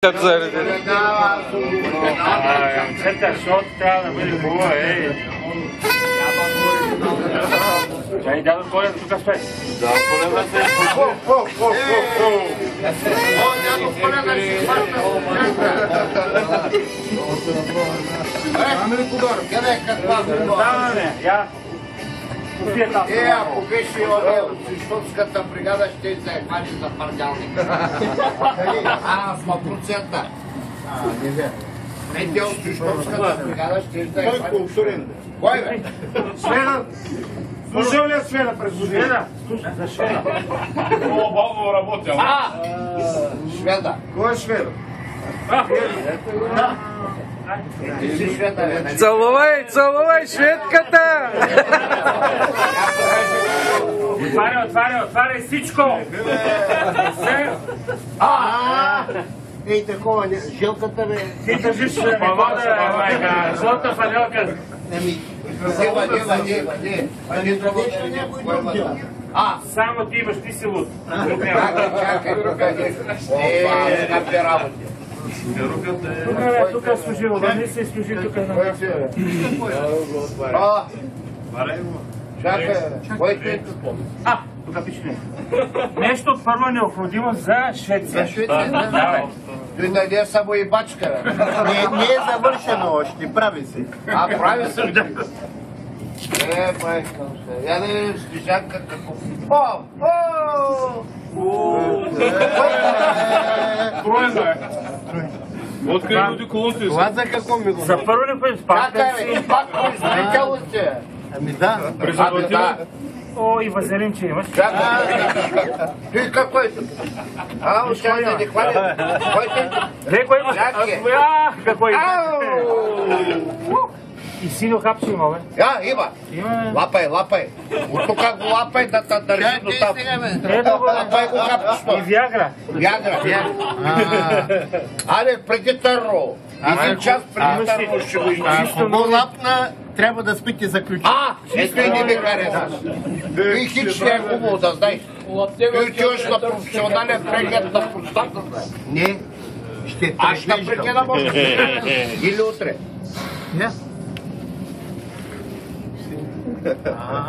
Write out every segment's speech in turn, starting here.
Църта, защото трябва да бъде хубава, Чай, дядо, Коля, тук стой. Да, Коля, да се Дядо Коля, да си Ами ли подор, къде каква подор? Я. Ако беше от Свищовската бригада, ще и заехвани за пардялника. 100%. Не те от Свищовската бригада, ще и заехвани. Кой културен? Кой бе? Шведа. Служил ли е Шведа през Шведа? За Шведа. Много бавно работя. Шведа. Кой е Шведа? Ти си Шведа, бе. Целувай шведката! Отваряй всичко! Ей, такова, жилката, бе. Ти държиш павода, майка, жълта фанелка. Само ти имаш, ти си луд. Чакай, скъпи работи. Тук е служил, не се служи тук на място. Чакай, кой ти е тук? Тук пише нещо първо необходимо за Швеция. За Швеция, да. Той даде само и бачка. Не е завършено още, прави се. Прави се. Майка, я да видим Снежанка какво. Троена е. Откъде люди колости? Това за какво ми го? За първо не пъти пак. Чакай, пак производител сте. Ами да. О, и вазелинче имаш. Той какво е тук? Учака да не хвали. Кой ти? Леко имаш. Какво имаш? И синьо хапче има, бе. Има. Има. Лапай. От тук го лапай да те държи до там. Лапай го хапчето. И Виагра. Виагра. Аре, преди търно. Един час преди търно ще го изчисти. Ако го лапна, трябва да спите за ключи. Ето и не ми харесаш. И хич не е хубаво да знаеш. И отиваш на професионален преглед на простатата. Не, ще Аз ще прегледа може. Или утре. Не.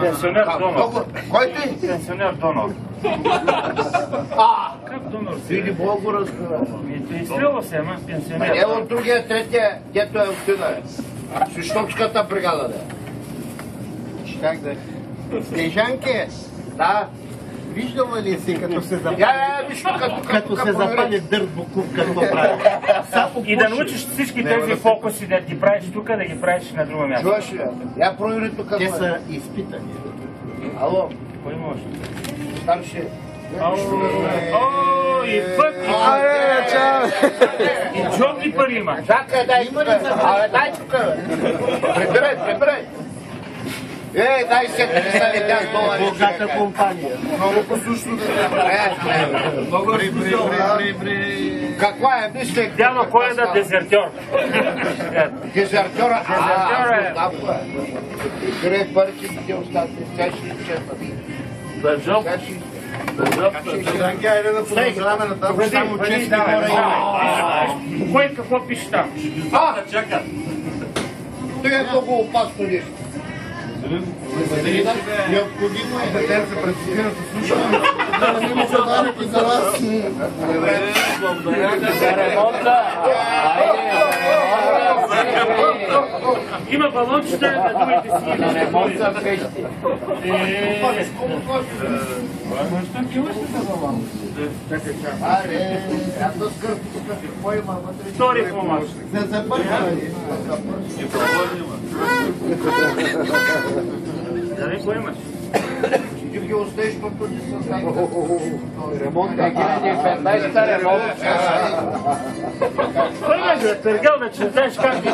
Пенсионер донор. Кой ти? Пенсионер донор. Как донор си? Или Богу разкрива. Изстрелва се, ама пенсионер. Не от другия, третия, дето е отина. Свищовската бригада, да. Как да? Снежанки, Да. виждала ли си като се запали? Виж тук, Като се запали дърт букув, като прави. И да научиш всички тези фокуси, да ги правиш тук, да ги правиш на друго място. Чуваш ли? Я провери тук. Те са изпитани. Ало, Кой може? старши. И път, и джоб и пари има. Чакай, дай тук. Дай тук. Прибирай. Дай се, $30 $. Богата компания. Много послушно да много каква е, мислех? Дядо, кой е да дезертьор? Дезертьора? Дезертьора е. Къде парите ти остати? Тя ще изчезна. Да джоб. Снежанки, айде да продължаваме на там. Само чести хора има. Кой какво пише там? Чакай. Това е много опасно нещо. Необходимо е да те се предстои да се слушаме. Да не има подаръки за вас. За ремонта. Има балончета на другите си. За ремонта пещи. Аре, ето скърпи тук какво има вътре. Втори помаш. Не запърквай. Да не, кой имаш? Ти ги оставиш, защото не са знаки. Ремонт. 2015 ремонт. Кой ме е търгал да четеш как ти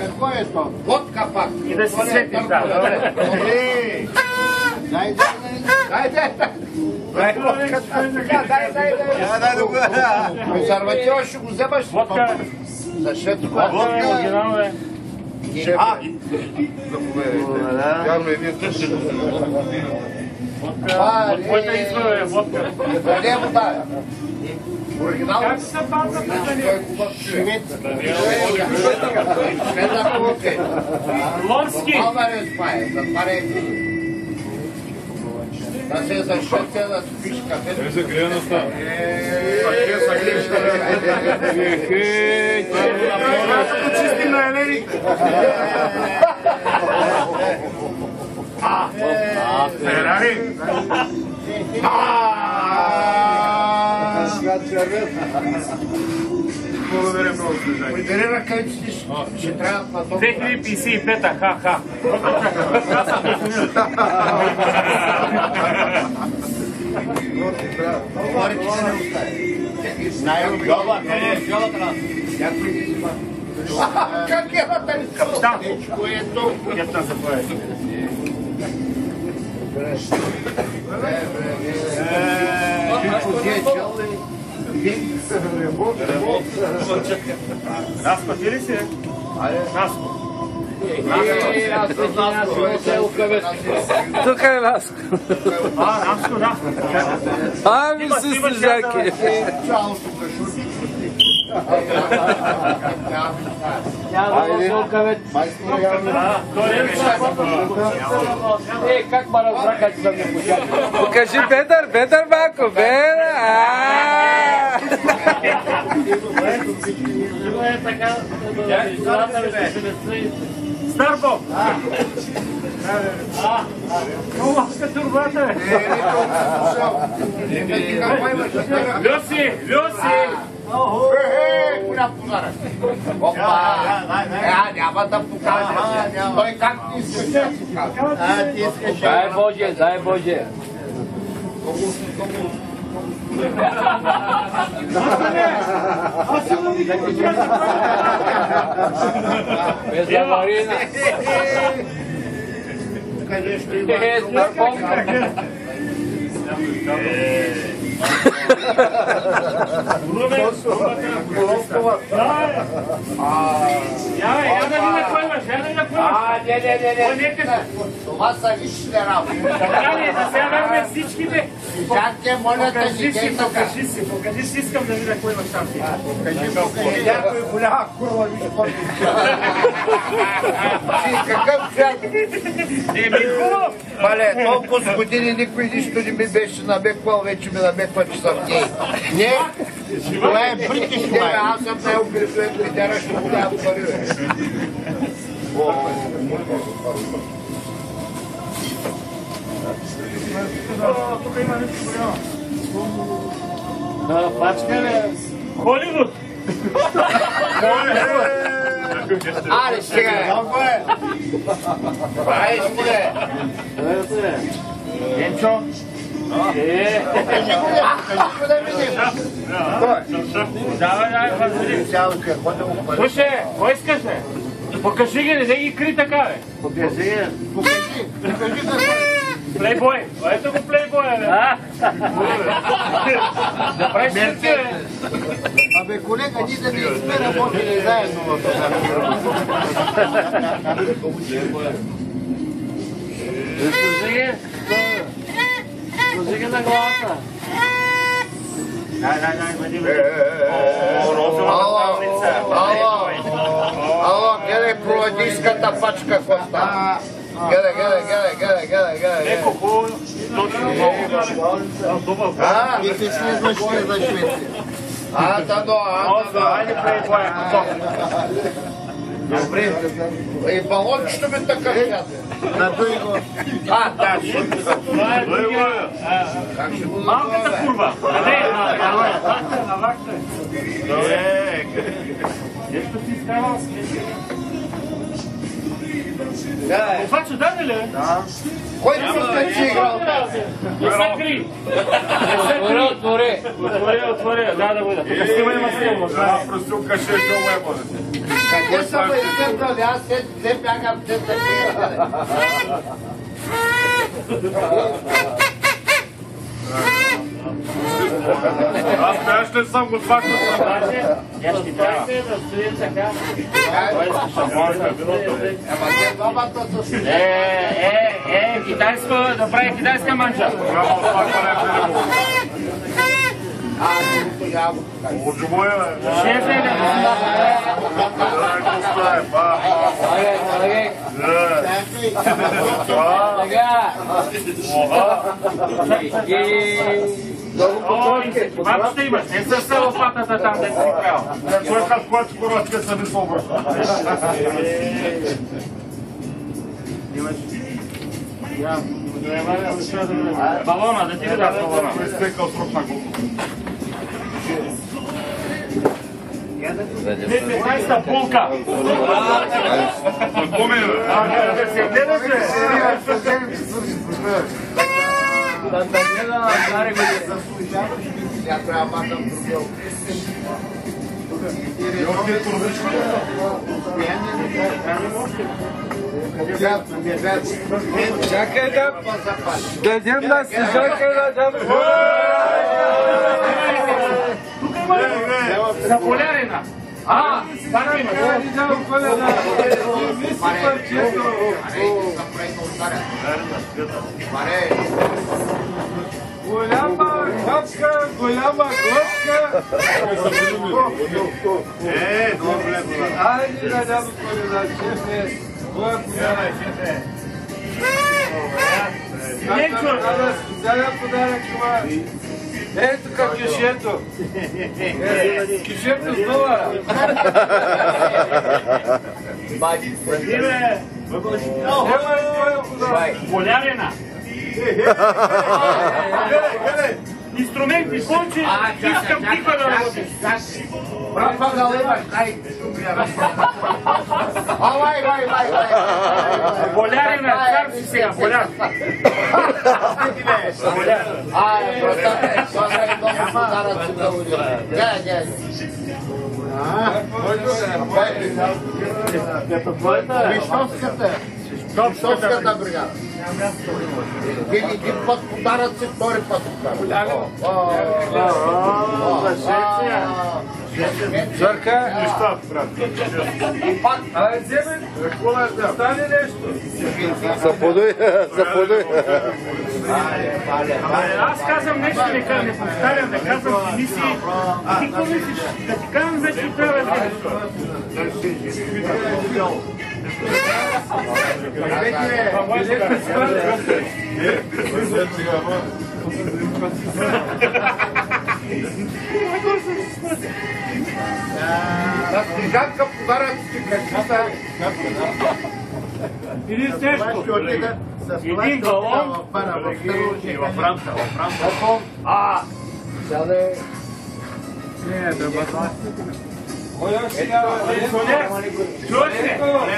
Какво е то? Водка пак. и да си светиш, да. Добре. Дай. Дай да го. Консерватива ще го вземаш. Водка. За шведско. Водка е оригинал, е. Явно и вие тъжите. Водка. От твоята избора е водка. Къде е вода? Оригинал. Как се пазва Той хубав швед. Шведа хубав е. Лорски. Алварес това е, затваря е. Да се за швеция да спиш кафе. Не закрия на става. Чисти на елените. Ферари. Благодаря много, служаки. Дали ръкавиците ще трябва на това. 2055-та, ха-ха. Говорите да не остави. Знаем. Йоба, къде е жълата нас? Някой ни има. Как е вата ни към стечко ето? Кепта заповеда. Наспати ли си? Наско. Тук е Наско. Наско, да. Ами си служаки. Как ме разбраха, че съм не почакал? Покажи Петър малко, Старбо! Много ласка турбата, бе! Люси! Люси! Голям пожарък. Опа! Няма да покажа. Той как ти искаш да си кажа? Дай Боже, дай Боже. Без аварийна. Къде ще има? Я да ви накойваш, я да ви накойваш! Това са лични работи. Така ли, да сега верме всичките? Тя те моля да Покажи си си, гей така. покажи си, искам да ви накойваш там си. Покажи някой голяма курва, виж който. Ти какъв цвят? Хубаво! Мале, толкова с години никой нищо не ми беше намеквал, вече ми намеква, че съм гей. Не, това е бритиш, не, аз съм най-обрезуем лидера, ще го дам пари. Тук има нещо голямо. Пачка ли? Холивуд! Аре, сега е. Ай, стига. Енчо? Покажи го, да видим. Давай, възбуди. Слушай, кой искаш, бе? Покажи ги, не ги кри така, бе. Покажи Плейбой. Ето го плейбоя, бе. Да правиш сърце, бе. Абе, колега, ние да не сме работили заедно в това. Сложи ги на главата. Дай, бъди, бе. Ало, гледай проводийската пачка, коста. Гледай. Леко, хубаво. Точно, много. Ти си знаеш, че за Швеция. Айде плейбоя, готов. Добре. И балончето ми така свят. Надуй го. Да, ще го. Това е другия. Как ще го Малката надуй, курва. Навакте. Нещо си изкарал с кеши. Това че даде ли? Да. Кой ти си играл? Не се кри. Отвори. Да бъде. Тук снима има снима. Просилка ще е много е бъде. Къде са ме изтърдали? Аз се бягам те така. Аз бях ще съм го факта. Я ще трябва. Ама те двамата са си. Китайско, да прави китайска манча. няма. Лучо моя, бе. Шефе, да Дай, ба. Алекс, сега. Много поточки. това ще имаш, не с лопатата там, да си правил. Кой хат, който коротка са ми се обръща. Балона, да ти видя балона. Изтекал срок на глупо. Не се хайста булка. Помни, бе. Да се гледаш, бе. Да те гледа на стари години. Сега трябва да махам другия. Йоки, турбичка. Чакай да дадем на Снежанка да дам. Тук има за полярина. Пак има. Голяма хапка, голяма глътка. Добре, добре. Айде да дам колена, шефе. Специален подарък това. Ето как кюшето. Кюшето с долара. Ема и твоя подарък. Полярина. Инструменти, конче, искам тихо да работиш. Брат, да леваш, дай. Вай. Полярина, как си сега, поляр. Брат, това е много подаръци да удира. Свищовската бригада. Един път подаръци, втори път Зорка, Неща, брат. ай вземе, стане нещо. Заподуй. Аз казвам нещо, не повтарям, да казвам си мисли. Ти какво мислиш? Да ти казвам вече трябва да на Снежанка подаръците какви-то. Или тежко. Един балон. В рамка.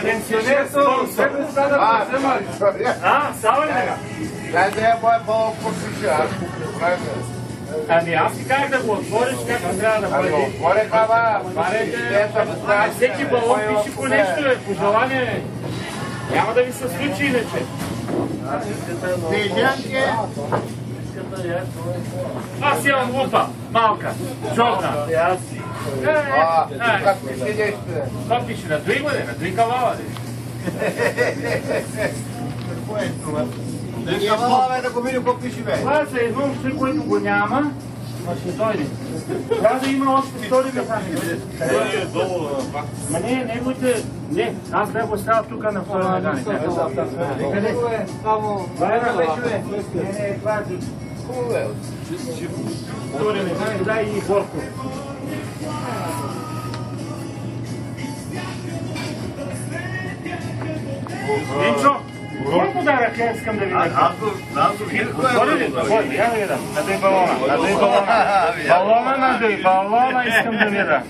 Пенсионер става ли така? Дай да е моя балон по-пише, аз го правя. Ами аз ти как да го отвориш, както трябва да бъде. Отворя това, Всеки балон пише по нещо, по желание. Няма да ви се случи иначе. Снежанки. Аз имам лупа, малка, черна. Как пише нещо? Това пише, надуй го, надуй кавала. Да го видим какво пише, бе. Това е за едно момче, което го няма, но ще дойде. Трябва да има още втори механик. Ма не, неговите... Не, аз бях го оставил тук на втори механик. Къде го е? Валера вече бе. Не, това е ти. Хубаво е. Втори механик, дай и Борко. Нинчо, кой подарък е? Искам да ви дам. Я да ви дам. Надуй балона. Балона надуй, балона искам да ви дам.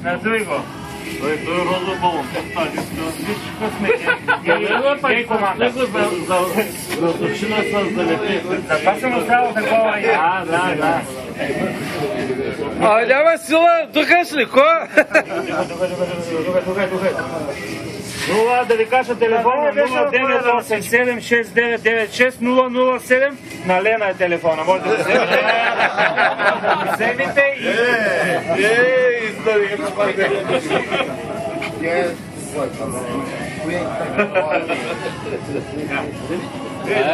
Надуй го. Той е розов балон. Виж какво сме. Гей команда. Разрешина с залепи. Това съм оставил такова. Да. А няма сила, духаш ли, ко? Нула, да ви кажа телефона 09876996 007 на Лена е телефона. Може да го вземете. Вземете и...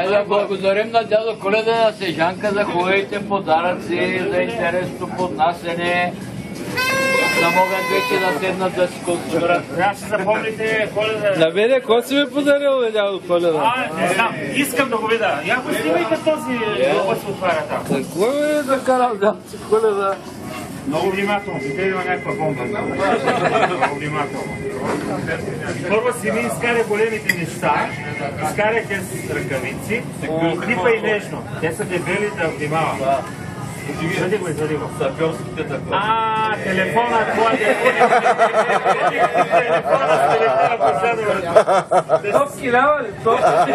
Да благодарим на дядо Коледа на Снежанка за хубавите подаръци, за интересното поднасене. Да могат вече да седнат да си консумират. Трябва да си запомните Коледа. На мене, кой си ми подарил, бе, дядо Коледа? Не знам, искам да го видя. Яко снимайте този глава се отваря там. Кой ме е закарал, дядо Коледа? Много внимателно, те има някаква бомба. Много внимателно. Първо си ми изкаря големите неща, изкаря с ръкавици, клипа и нежно. Те са дебели да внимавам. Извади го. Телефона, това е телефона с телефона. Топки, лява ли? Топки.